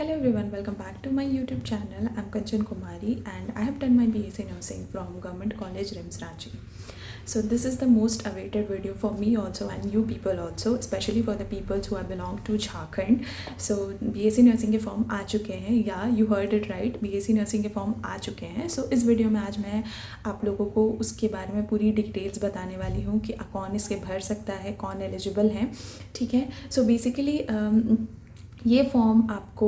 Hello everyone, welcome back to my YouTube channel. I'm Kanchan Kumari and I have done my BSc Nursing from Government College RIMS Ranchi. So this is the most awaited video for me also and you people also, especially for the people who have belong to Jharkhand. So BSc Nursing के form आ चुके हैं, या you heard it right, BSc Nursing के form आ चुके हैं. So इस video में आज मैं आप लोगों को उसके बारे में पूरी डिटेल्स बताने वाली हूँ कि कौन इसके भर सकता है, कौन एलिजिबल है. ठीक है. सो बेसिकली ये फॉर्म आपको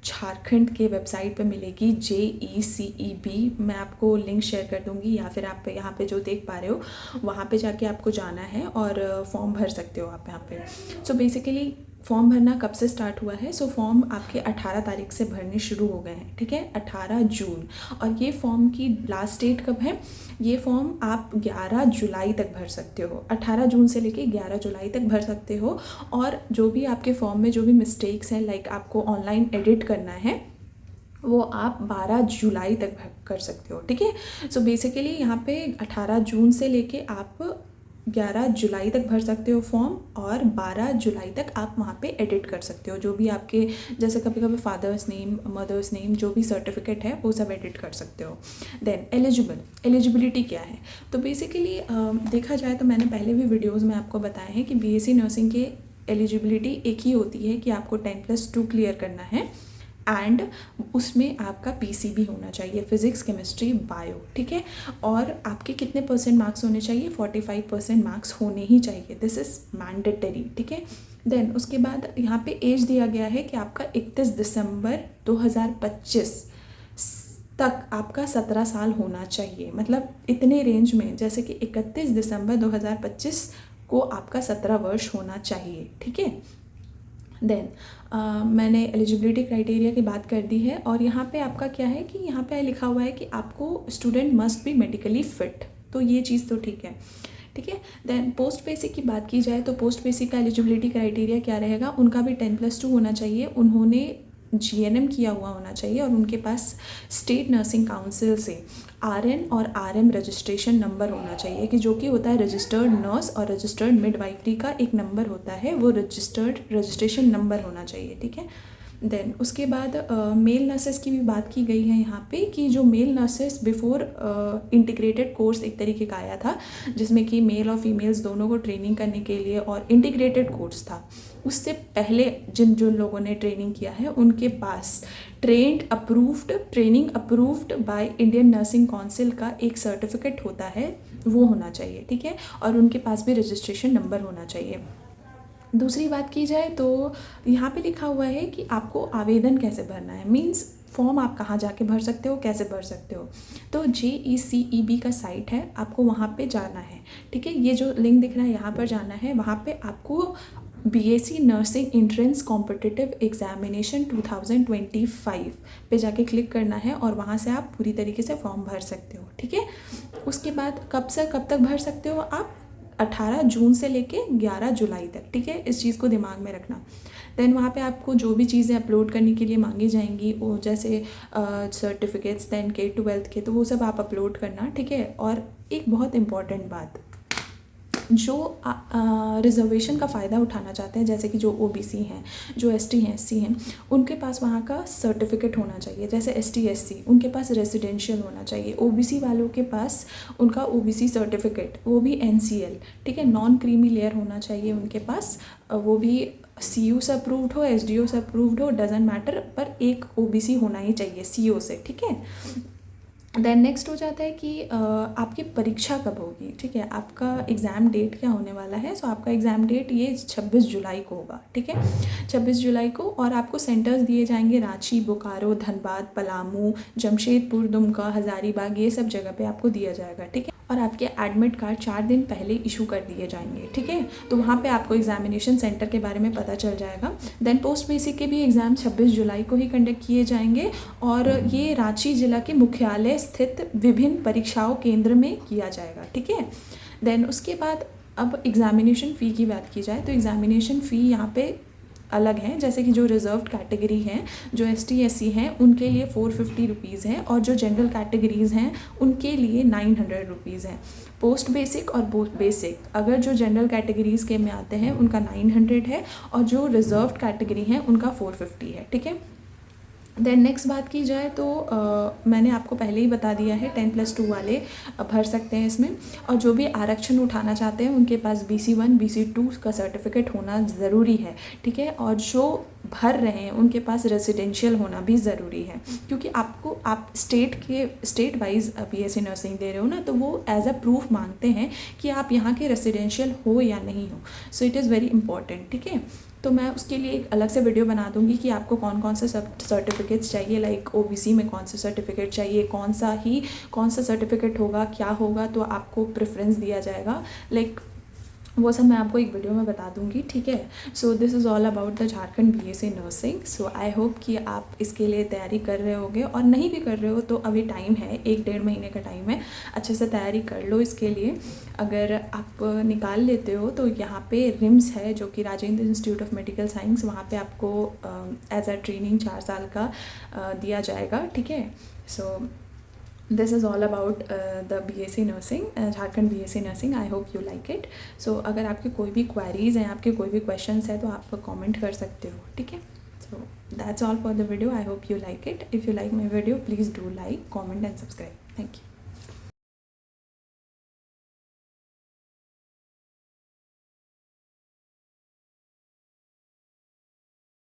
झारखंड के वेबसाइट पे मिलेगी JECEB. मैं आपको लिंक शेयर कर दूंगी, या फिर आप यहाँ पे जो देख पा रहे हो वहाँ पे जाके आपको जाना है और फॉर्म भर सकते हो आप यहाँ पे. सो बेसिकली फॉर्म भरना कब से स्टार्ट हुआ है? सो फॉर्म आपके 18 तारीख से भरने शुरू हो गए हैं. ठीक है, 18 जून. और ये फॉर्म की लास्ट डेट कब है? ये फॉर्म आप 11 जुलाई तक भर सकते हो. 18 जून से लेके 11 जुलाई तक भर सकते हो. और जो भी आपके फॉर्म में जो भी मिस्टेक्स हैं, लाइक आपको ऑनलाइन एडिट करना है, वो आप 12 जुलाई तक कर सकते हो. ठीक है. सो बेसिकली यहाँ पे 18 जून से लेके आप 11 जुलाई तक भर सकते हो फॉर्म, और 12 जुलाई तक आप वहाँ पे एडिट कर सकते हो. जो भी आपके जैसे कभी कभी फादर्स नेम, मदर्स नेम, जो भी सर्टिफिकेट है वो सब एडिट कर सकते हो. देन एलिजिबिलिटी क्या है? तो बेसिकली देखा जाए तो मैंने पहले भी वीडियोस में आपको बताया है कि BSc नर्सिंग के एलिजिबिलिटी एक ही होती है कि आपको 10+2 क्लियर करना है एंड उसमें आपका PCB होना चाहिए, फिज़िक्स, केमिस्ट्री, बायो. ठीक है. और आपके कितने % मार्क्स होने चाहिए? 45% मार्क्स होने ही चाहिए. This is mandatory. ठीक है. देन उसके बाद यहाँ पे एज दिया गया है कि आपका 31 दिसंबर 2025 तक आपका 17 साल होना चाहिए. मतलब इतने रेंज में, जैसे कि 31 दिसंबर 2025 को आपका 17 वर्ष होना चाहिए. ठीक है. देन मैंने एलिजिबिलिटी क्राइटेरिया की बात कर दी है. और यहाँ पे आपका क्या है कि यहाँ पे लिखा हुआ है कि आपको student must be medically fit. तो ये चीज़ तो ठीक है. ठीक है. देन पोस्ट बेसिक की बात की जाए तो पोस्ट बेसिक का एलिजिबिलिटी क्राइटेरिया क्या रहेगा? उनका भी 10+2 होना चाहिए, उन्होंने GNM किया हुआ होना चाहिए, और उनके पास स्टेट नर्सिंग काउंसिल से RN और RM रजिस्ट्रेशन नंबर होना चाहिए, कि जो कि होता है रजिस्टर्ड नर्स और रजिस्टर्ड मिडवाइफरी का एक नंबर होता है, वो रजिस्ट्रेशन नंबर होना चाहिए. ठीक है. देन उसके बाद मेल नर्सेस की भी बात की गई है यहाँ पे, कि जो mail nurses before integrated course एक तरीके का आया था, जिसमें कि मेल और फीमेल्स दोनों को ट्रेनिंग करने के लिए और इंटीग्रेटेड कोर्स था, उससे पहले जिन लोगों ने ट्रेनिंग किया है उनके पास training approved by Indian nursing council का एक सर्टिफिकेट होता है, वो होना चाहिए. ठीक है. और उनके पास भी रजिस्ट्रेशन नंबर होना चाहिए. दूसरी बात की जाए तो यहाँ पे लिखा हुआ है कि आपको आवेदन कैसे भरना है. मीन्स फॉर्म आप कहाँ जाके भर सकते हो, कैसे भर सकते हो. तो JECEB का साइट है, आपको वहाँ पे जाना है. ठीक है. ये जो लिंक दिख रहा है यहाँ पर जाना है. वहाँ पे आपको BSc nursing entrance competitive examination 2025 पे जाके क्लिक करना है, और वहाँ से आप पूरी तरीके से फॉर्म भर सकते हो. ठीक है. उसके बाद कब से कब तक भर सकते हो आप? 18 जून से लेके 11 जुलाई तक. ठीक है. इस चीज़ को दिमाग में रखना. देन वहाँ पे आपको जो भी चीज़ें अपलोड करने के लिए मांगी जाएंगी, वो जैसे सर्टिफिकेट्स 10 के 12th के, तो वो सब आप अपलोड करना. ठीक है. और एक बहुत इम्पॉर्टेंट बात, जो रिजर्वेशन का फ़ायदा उठाना चाहते हैं, जैसे कि जो OBC हैं, जो ST हैं, SC हैं, उनके पास वहाँ का सर्टिफिकेट होना चाहिए. जैसे ST SC उनके पास रेजिडेंशियल होना चाहिए. OBC वालों के पास उनका OBC सर्टिफिकेट, वो भी NCL. ठीक है. नॉन क्रीमी लेयर होना चाहिए उनके पास, वो भी CU से अप्रूव्ड हो, SDO से अप्रूव्ड हो, डजेंट मैटर, पर एक OBC होना ही चाहिए CO से. ठीक है. देन नेक्स्ट हो जाता है कि आपकी परीक्षा कब होगी. ठीक है. आपका एग्ज़ाम डेट क्या होने वाला है? सो आपका एग्ज़ाम डेट ये 26 जुलाई को होगा. ठीक है. 26 जुलाई को. और आपको सेंटर्स दिए जाएंगे रांची, बोकारो, धनबाद, पलामू, जमशेदपुर, दुमका, हज़ारीबाग, ये सब जगह पे आपको दिया जाएगा. ठीक है. और आपके एडमिट कार्ड 4 दिन पहले इशू कर दिए जाएंगे. ठीक है. तो वहाँ पे आपको एग्जामिनेशन सेंटर के बारे में पता चल जाएगा. देन पोस्ट बेसिक के भी एग्ज़ाम 26 जुलाई को ही कंडक्ट किए जाएंगे, और ये रांची जिला के मुख्यालय स्थित विभिन्न परीक्षाओं केंद्र में किया जाएगा. ठीक है. देन उसके बाद अब एग्ज़ामिनेशन फ़ी की बात की जाए तो एग्ज़ामिनेशन फ़ी यहाँ पे अलग हैं, जैसे कि जो रिजर्व्ड कैटेगरी हैं, जो ST SC हैं, उनके लिए 450 रुपीज़ हैं, और जो जनरल कैटेगरीज़ हैं उनके लिए 900 रुपीज़ हैं। पोस्ट बेसिक और बेसिक, अगर जो जनरल कैटेगरीज़ के में आते हैं उनका 900 है, और जो रिजर्व्ड कैटेगरी हैं उनका 450 है, ठीक है। देन नेक्स्ट बात की जाए तो मैंने आपको पहले ही बता दिया है 10+2 वाले भर सकते हैं इसमें, और जो भी आरक्षण उठाना चाहते हैं उनके पास BC1 BC2 का सर्टिफिकेट होना ज़रूरी है, ठीक है। और जो भर रहे हैं उनके पास रेजिडेंशियल होना भी ज़रूरी है, क्योंकि आप स्टेट वाइज BSc नर्सिंग दे रहे हो ना, तो वो एज अ प्रूफ मांगते हैं कि आप यहाँ के रेजिडेंशियल हो या नहीं हो। So it is very important, ठीक है। तो मैं उसके लिए एक अलग से वीडियो बना दूंगी कि आपको कौन कौन से सर्टिफिकेट्स चाहिए, लाइक OBC में कौन से सर्टिफिकेट चाहिए, कौन सा सर्टिफिकेट होगा, क्या होगा, तो आपको प्रेफरेंस दिया जाएगा, लाइक वो सब मैं आपको एक वीडियो में बता दूंगी, ठीक है। So this is all about the Jharkhand BSc nursing. So I hope कि आप इसके लिए तैयारी कर रहे होगे, और नहीं भी कर रहे हो तो अभी टाइम है, 1-1.5 महीने का टाइम है, अच्छे से तैयारी कर लो इसके लिए। अगर आप निकाल लेते हो तो यहाँ पे RIMS है, जो कि Rajendra institute of medical science, वहाँ पे आपको एज अ ट्रेनिंग 4 साल का दिया जाएगा, ठीक है। सो this is all about the BSc nursing, Jharkhand BSc nursing. I hope you like it. So अगर आपके कोई भी queries हैं, आपके कोई भी questions हैं, तो आप comment कर सकते हो, ठीक है। So that's all for the video. I hope you like it. If you like my video, please do like, comment and subscribe. Thank you.